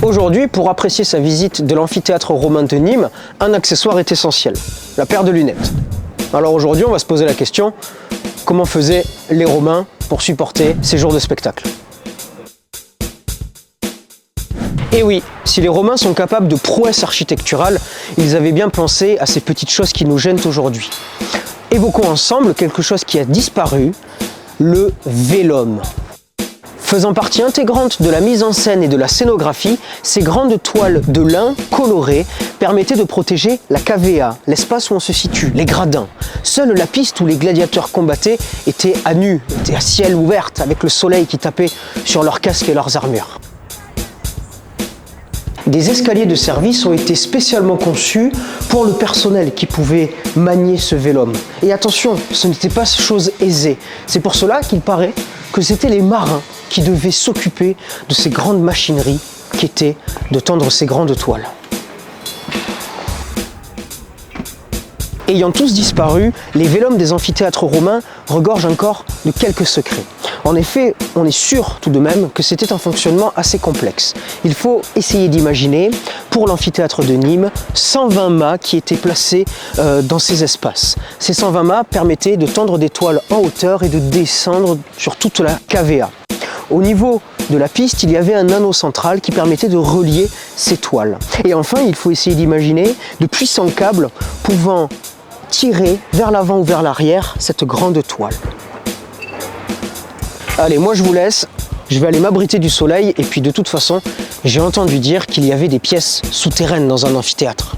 Aujourd'hui, pour apprécier sa visite de l'amphithéâtre romain de Nîmes, un accessoire est essentiel, la paire de lunettes. Alors aujourd'hui, on va se poser la question, comment faisaient les Romains pour supporter ces jours de spectacle? Et oui, si les Romains sont capables de prouesses architecturales, ils avaient bien pensé à ces petites choses qui nous gênent aujourd'hui. Évoquons ensemble quelque chose qui a disparu, le vélum. Faisant partie intégrante de la mise en scène et de la scénographie, ces grandes toiles de lin colorées permettaient de protéger la cavea, l'espace où on se situe, les gradins. Seule la piste où les gladiateurs combattaient était à nu, était à ciel ouvert, avec le soleil qui tapait sur leurs casques et leurs armures. Des escaliers de service ont été spécialement conçus pour le personnel qui pouvait manier ce vélum. Et attention, ce n'était pas chose aisée. C'est pour cela qu'il paraît que c'était les marins qui devaient s'occuper de ces grandes machineries qui étaient de tendre ces grandes toiles. Ayant tous disparu, les vélums des amphithéâtres romains regorgent encore de quelques secrets. En effet, on est sûr tout de même que c'était un fonctionnement assez complexe. Il faut essayer d'imaginer, pour l'amphithéâtre de Nîmes, 120 mâts qui étaient placés dans ces espaces. Ces 120 mâts permettaient de tendre des toiles en hauteur et de descendre sur toute la cavea. Au niveau de la piste, il y avait un anneau central qui permettait de relier ces toiles. Et enfin, il faut essayer d'imaginer de puissants câbles pouvant tirer vers l'avant ou vers l'arrière cette grande toile. Allez, moi je vous laisse, je vais aller m'abriter du soleil et puis de toute façon, j'ai entendu dire qu'il y avait des pièces souterraines dans un amphithéâtre.